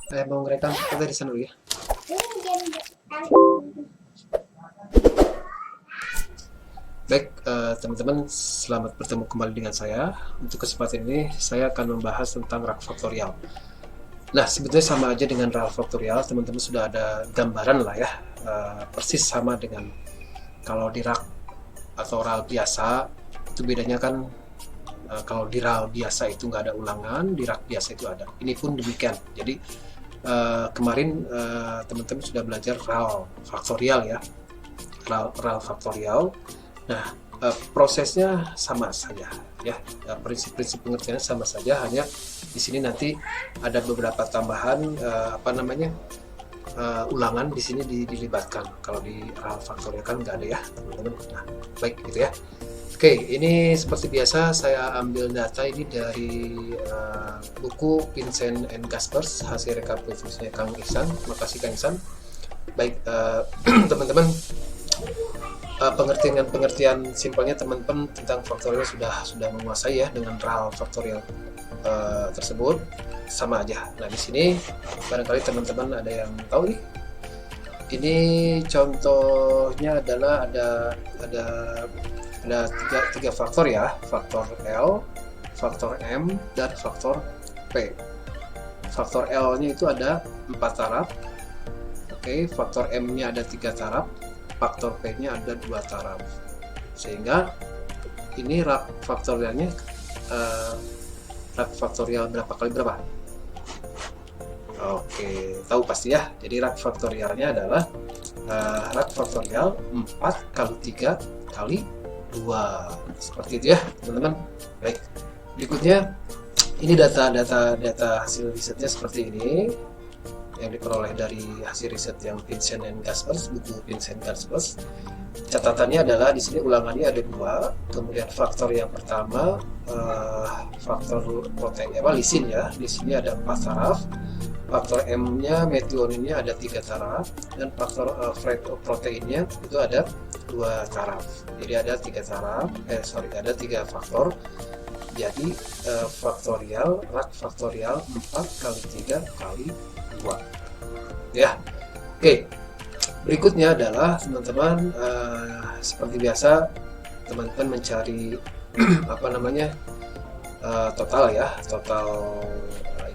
Mau ngerekam kita dari sana dulu ya. Baik, teman-teman, selamat bertemu kembali dengan saya. Untuk kesempatan ini, saya akan membahas tentang rak faktorial. Nah, sebetulnya sama aja dengan rak faktorial, teman-teman sudah ada gambaran lah ya, persis sama dengan kalau di rak atau RAL biasa. Itu bedanya kan, kalau di RAL biasa itu nggak ada ulangan, di rak biasa itu ada. Ini pun demikian. Jadi, kemarin teman-teman sudah belajar RAL faktorial ya, RAL faktorial. Nah, prosesnya sama saja ya, prinsip-prinsip pengertiannya sama saja, hanya di sini nanti ada beberapa tambahan ulangan di sini dilibatkan. Kalau di RAL faktorial kan nggak ada ya, teman-teman. Nah, baik gitu ya. Oke, ini seperti biasa saya ambil data ini dari buku Vincent and Gaspers, hasil rekapitulasinya Kang Ihsan. Makasih Kang Ihsan. Baik, teman-teman, pengertian simpelnya teman-teman tentang faktorial sudah menguasai ya dengan RAL faktorial tersebut, sama aja. Nah, di sini barangkali teman-teman ada yang tahu nih. Ini contohnya adalah ada tiga faktor ya, faktor L, faktor M, dan faktor P. Faktor L-nya itu ada 4 taraf. Oke, faktor M-nya ada 3 taraf, faktor P-nya ada 2 taraf. Sehingga ini rak faktorialnya rak faktorial berapa kali berapa? Oke, tahu pasti ya. Jadi rak faktorialnya adalah rak faktorial 4 kali 3 kali 2. Seperti itu ya, teman-teman. Baik. Berikutnya ini data hasil risetnya seperti ini, yang diperoleh dari hasil riset yang Vincent and Gaspers, buku Vincent Gaspers. Catatannya adalah di sini ulangannya ada 2. Kemudian faktor yang pertama faktor protein lisin ya. Di sini ada 4 taraf. Faktor M-nya metioninnya ada 3 taraf, dan faktor proteinnya itu ada 2 taraf. Jadi ada 3 taraf, ada 3 faktor. Jadi rak faktorial 4 kali 3 kali 2 ya. Oke, berikutnya adalah teman-teman, seperti biasa teman-teman mencari total ya, total.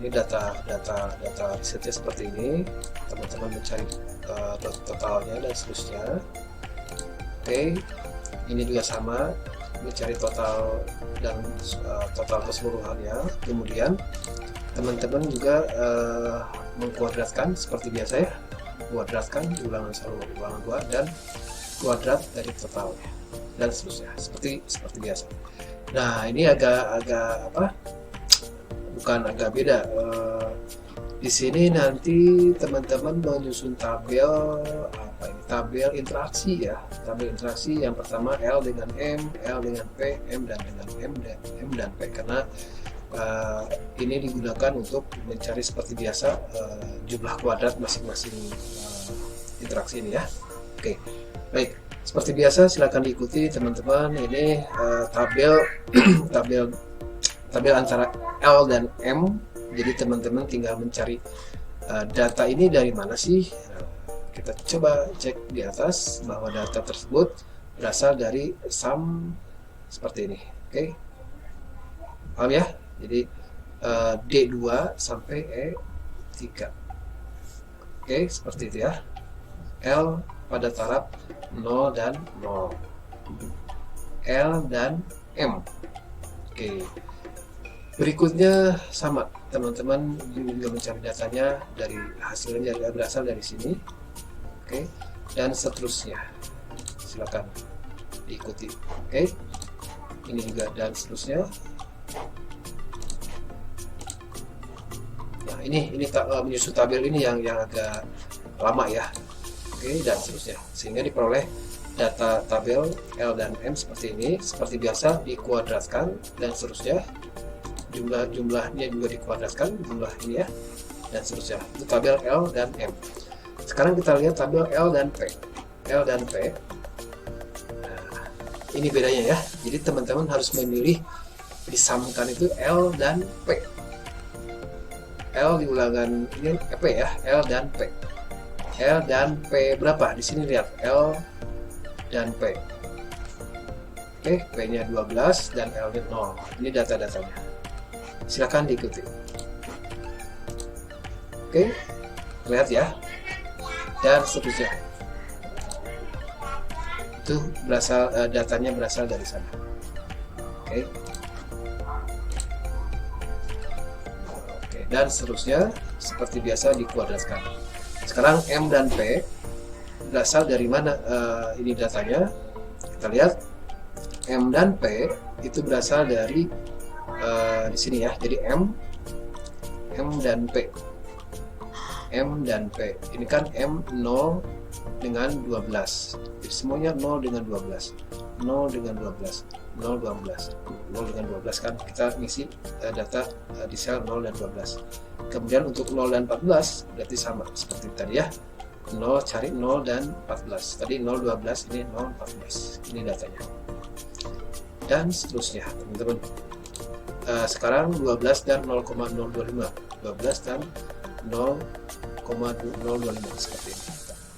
Ini data risetnya seperti ini, teman-teman mencari totalnya dan seterusnya. Oke, ini juga sama, mencari total dan total keseluruhannya. Kemudian teman-teman juga mengkuadratkan seperti biasa ya, kuadratkan ulangan 1, ulangan 2, dan kuadrat dari totalnya dan seterusnya, seperti biasa. Nah, ini agak bukan agak beda. Di sini nanti teman-teman menyusun tabel tabel interaksi ya. Tabel interaksi yang pertama L dengan M, L dengan P, M dan dengan M dan P, karena ini digunakan untuk mencari seperti biasa jumlah kuadrat masing-masing interaksi ini ya. Oke, baik. Seperti biasa silakan diikuti teman-teman. Ini tabel antara L dan M. Jadi teman-teman tinggal mencari data ini dari mana sih. Kita coba cek di atas bahwa data tersebut berasal dari sum seperti ini. Oke, paham ya? Jadi D2 sampai E3. Oke, seperti itu ya. L pada taraf 0 dan 0, L dan M. Oke, berikutnya sama teman-teman juga mencari datanya dari hasilnya berasal dari sini. Oke, dan seterusnya silakan diikuti. Oke, ini juga dan seterusnya. Nah, ini menyusun tabel ini yang agak lama ya. Oke, dan seterusnya, sehingga diperoleh data tabel L dan M seperti ini. Seperti biasa dikuadratkan dan seterusnya, jumlahnya juga dikuadratkan, jumlah ini ya, dan seterusnya. Itu tabel L dan M. Sekarang kita lihat tabel L dan P. L dan P, nah, ini bedanya ya. Jadi teman-teman harus memilih, disamakan itu L dan P. L di ulangan ini P ya, L dan P. L dan P berapa? Di sini lihat L dan P. Oke, P-nya 12 dan L-nya 0. Ini data-datanya. Silakan diikuti. Oke, lihat ya. Dan seterusnya. Itu berasal datanya berasal dari sana. Oke. Oke, dan seterusnya seperti biasa dikuadratkan. Sekarang M dan P berasal dari mana ini datanya? Kita lihat M dan P itu berasal dari di sini ya. Jadi M dan P. M dan P. Ini kan M 0 dengan 12. Jadi semuanya 0 dengan 12. 0 dengan 12. 0 12. 0 dengan 12 kan kita ngisi data di sel 0 dan 12. Kemudian untuk 0 dan 14 berarti sama seperti tadi ya. 0 cari 0 dan 14. Tadi 0 12, ini 0 14. Ini datanya. Dan seterusnya teman-teman. Sekarang 12 dan 0,025. 12 dan 0,025 seperti ini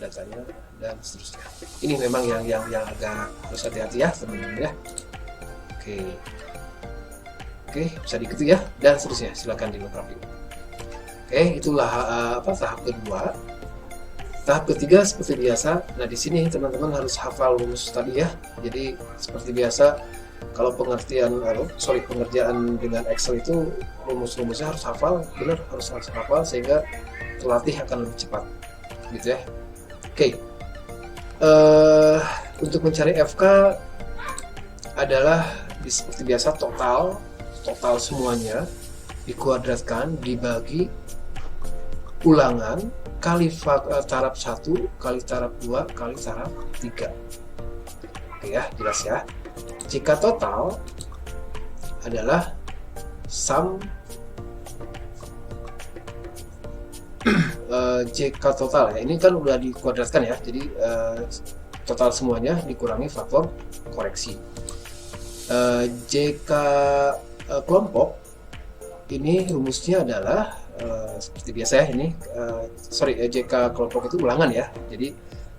datanya dan seterusnya. Ini memang yang agak harus hati-hati ya teman-teman ya. Oke, bisa diikuti ya dan seterusnya. Silakan dilengkapi. Oke, itulah tahap kedua. Tahap ketiga seperti biasa. Nah, di sini teman-teman harus hafal rumus tadi ya. Jadi seperti biasa kalau pengerjaan dengan Excel itu rumus-rumusnya harus hafal, benar harus hafal sehingga terlatih akan lebih cepat, gitu ya. Oke, untuk mencari FK adalah seperti biasa total semuanya dikuadratkan dibagi ulangan kali taraf 1 kali taraf 2 kali taraf 3. Oke ya, jelas ya. Jika total adalah sum jika total ya, ini kan udah dikuadratkan ya, jadi total semuanya dikurangi faktor koreksi. Jika kelompok ini rumusnya adalah seperti biasa ya, ini jika kelompok itu ulangan ya, jadi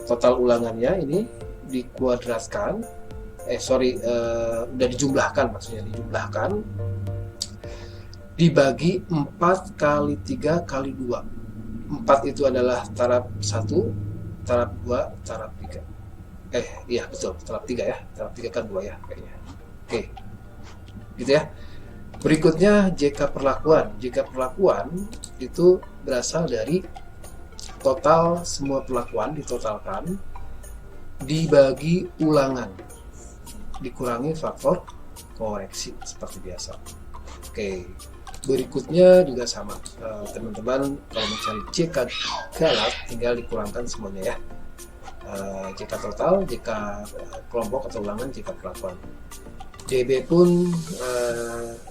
total ulangannya ini dikuadratkan udah dijumlahkan, maksudnya dijumlahkan dibagi 4 kali 3 kali 2. 4 itu adalah taraf 1, taraf 2, taraf 3. Iya betul, taraf 3 ya, taraf 3 kan 2 ya kayaknya. Oke, gitu ya. Berikutnya jika perlakuan itu berasal dari total semua perlakuan ditotalkan dibagi ulangan dikurangi faktor koreksi seperti biasa. Oke, berikutnya juga sama teman-teman, kalau mencari JK galat tinggal dikurangkan semuanya ya. JK total, JK kelompok atau ulangan, JK perlakuan. DB pun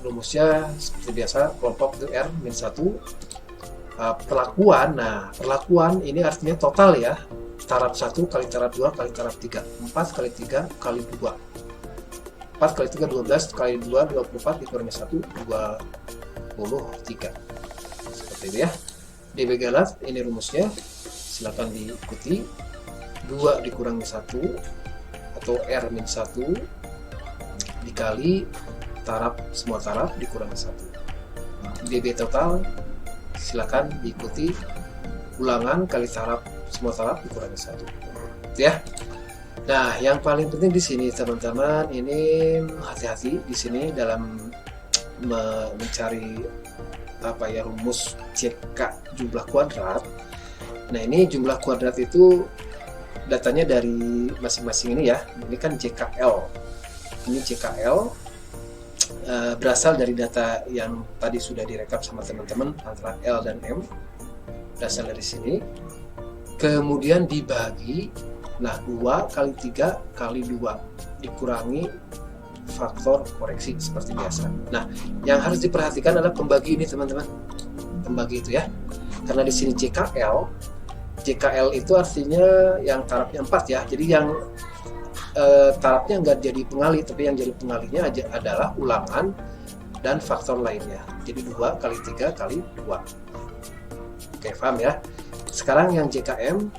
rumusnya seperti biasa, kelompok itu R-1, perlakuan. Nah, perlakuan ini artinya total ya, taraf 1 kali taraf 2 kali taraf 3, 4 kali 3 kali 2, 4 kali 3 12 kali 2 24 dikurangi 1 23, seperti itu ya. DB galat ini rumusnya, silakan diikuti. 2 dikurangi 1 atau R-1 dikali semua taraf dikurangi 1. DB total silakan diikuti, ulangan kali semua taraf dikurangi 1. Gitu ya. Nah, yang paling penting di sini teman-teman, ini hati-hati di sini dalam mencari rumus JK jumlah kuadrat. Nah, ini jumlah kuadrat itu datanya dari masing-masing ini ya. Ini kan JKL. Ini JKL berasal dari data yang tadi sudah direkap sama teman-teman antara L dan M. Berasal dari sini. Kemudian dibagi 2 kali 3 kali 2 dikurangi faktor koreksi seperti biasa. Nah, yang harus diperhatikan adalah pembagi ini teman-teman. Pembagi itu ya. Karena di sini JKL itu artinya yang tarafnya 4 ya. Jadi yang tarafnya nggak jadi pengali, tapi yang jadi pengalinya adalah ulangan dan faktor lainnya. Jadi 2 kali 3 kali 2. Oke, paham ya. Sekarang yang JKM,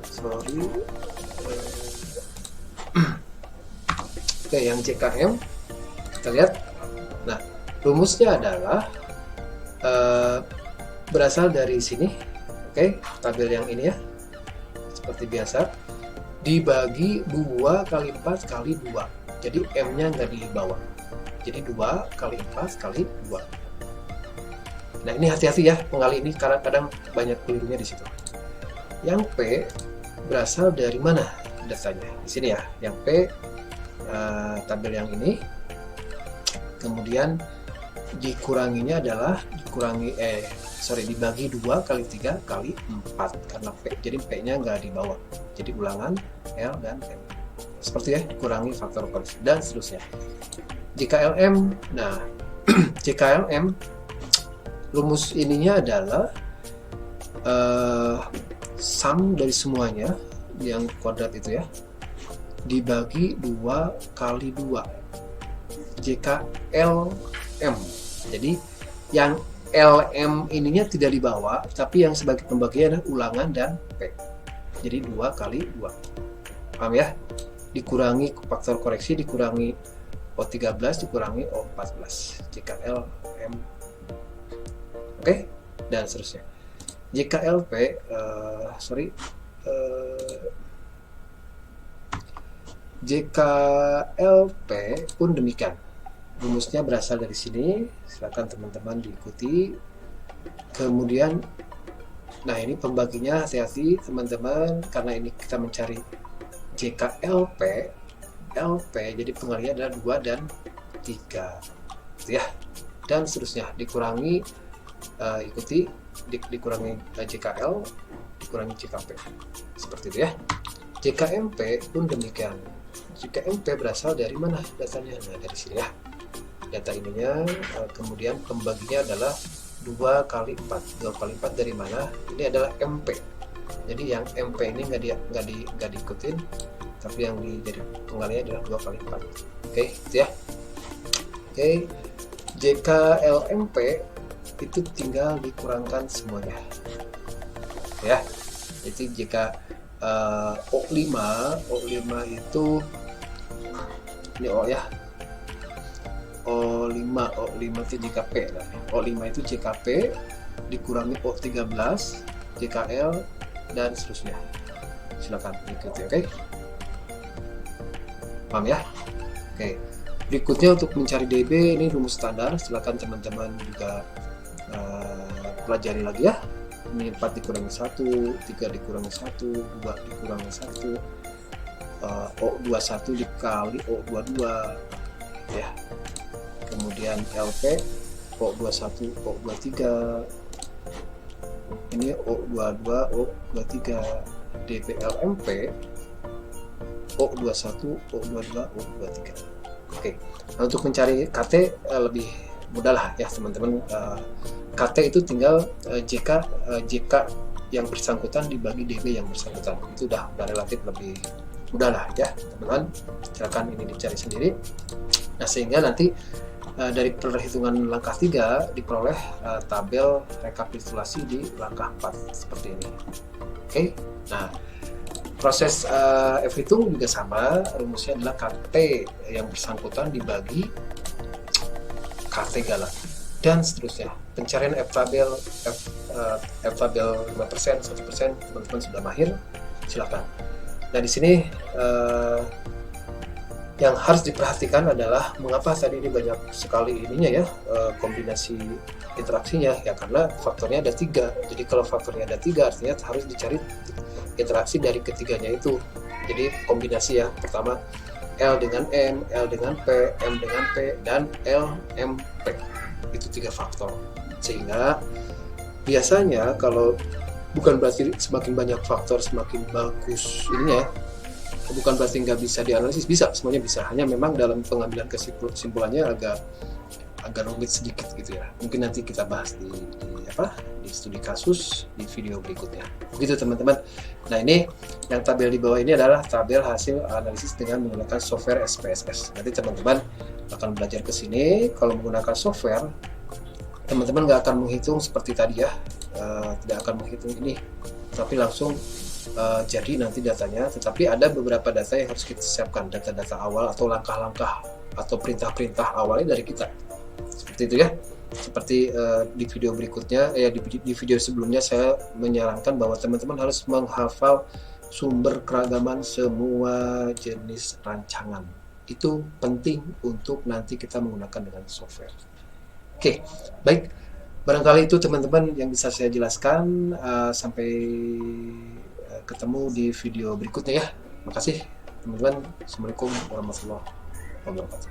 sorry, oke, yang JKM kita lihat. Nah, rumusnya adalah berasal dari sini. Oke, tabel yang ini ya, seperti biasa, dibagi 2 kali 4 kali 2. Jadi M nya nggak di bawah, jadi 2 kali 4 kali 2. Nah, ini hati-hati ya pengali ini, karena kadang banyak kelirunya di situ. Yang P berasal dari mana datanya? Di sini ya, yang P, tabel yang ini. Kemudian dikuranginya adalah dibagi 2 kali 3 kali 4 karena P, jadi P nya nggak di bawah, jadi ulangan L dan M seperti ya, dikurangi faktor koreksi dan seterusnya. JKLM, nah JKLM rumus ininya adalah sum dari semuanya yang kuadrat itu ya, dibagi 2 kali 2 JKLM. Jadi yang LM ininya tidak dibawa, tapi yang sebagai pembagian adalah ulangan dan P. Jadi 2 kali 2. Paham ya? Dikurangi faktor koreksi, dikurangi O13, dikurangi O14. JKLM. Oke? Dan seterusnya. JKLP, JKLP pun demikian. Rumusnya berasal dari sini, silakan teman-teman diikuti. Kemudian, nah ini pembaginya hati-hati teman-teman, karena ini kita mencari JKLP, jadi pengalinya adalah 2 dan 3, gitu ya. Dan seterusnya, dikurangi, ikuti, dikurangi JKL, dikurangi JKP, seperti itu ya. JKMP pun demikian. JKMP berasal dari mana datanya? Nah, dari sini ya. Data ininya, kemudian pembaginya adalah 2 kali 4. 2 kali 4 dari mana? Ini adalah MP. Jadi yang MP ini nggak diikutin, tapi yang jadi pengalinya adalah 2 kali 4. Oke, itu ya. Oke, JKLMP itu tinggal dikurangkan semuanya. Ya, jadi jika O5 itu ini O ya, O5 itu JKP lah. O5 itu JKP dikurangi O13 JKL dan seterusnya. Silakan ikuti, oke? Paham ya? Oke. Berikutnya untuk mencari DB, ini rumus standar, silakan teman-teman juga pelajari lagi ya. Ini 4 dikurangi 1, 3 dikurangi 1, 2 dikurangi 1, O21 dikali O22 ya. Kemudian LP O21 O23, ini O22 O23, DPLMP O21 O22 O23. Oke, nah, untuk mencari KT lebih mudah lah ya teman-teman. KT itu tinggal JK yang bersangkutan dibagi DB yang bersangkutan, itu udah relatif lebih mudah lah ya teman-teman. Silakan ini dicari sendiri. Nah, sehingga nanti dari perhitungan langkah 3 diperoleh tabel rekapitulasi di langkah 4 seperti ini. Oke, nah proses F-hitung juga sama, rumusnya adalah KT yang bersangkutan dibagi KT galak dan seterusnya. Pencarian F-tabel 5%, 1%, teman-teman sudah mahir, silakan. Nah, di sini yang harus diperhatikan adalah mengapa tadi ini banyak sekali ininya ya, kombinasi interaksinya ya, karena faktornya ada 3. Jadi kalau faktornya ada 3 artinya harus dicari interaksi dari ketiganya itu. Jadi kombinasi ya, pertama L dengan M, L dengan P, M dengan P, dan L, M, P. Itu 3 faktor. Sehingga biasanya kalau, bukan berarti semakin banyak faktor semakin bagus ininya ya, bukan berarti nggak bisa dianalisis, bisa, semuanya bisa, hanya memang dalam pengambilan kesimpulannya agak rumit sedikit gitu ya. Mungkin nanti kita bahas di studi kasus di video berikutnya. Begitu teman-teman. Nah, ini yang tabel di bawah ini adalah tabel hasil analisis dengan menggunakan software SPSS. Nanti teman-teman akan belajar ke sini. Kalau menggunakan software teman-teman nggak akan menghitung seperti tadi ya, tidak akan menghitung ini, tapi langsung jadi nanti datanya. Tetapi ada beberapa data yang harus kita siapkan, data-data awal atau langkah-langkah atau perintah-perintah awalnya dari kita, seperti itu ya. Seperti di video berikutnya, di video sebelumnya saya menyarankan bahwa teman-teman harus menghafal sumber keragaman semua jenis rancangan. Itu penting untuk nanti kita menggunakan dengan software. Oke, baik. Barangkali itu teman-teman yang bisa saya jelaskan. Sampai ketemu di video berikutnya ya. Makasih teman-teman. Assalamualaikum warahmatullahi wabarakatuh.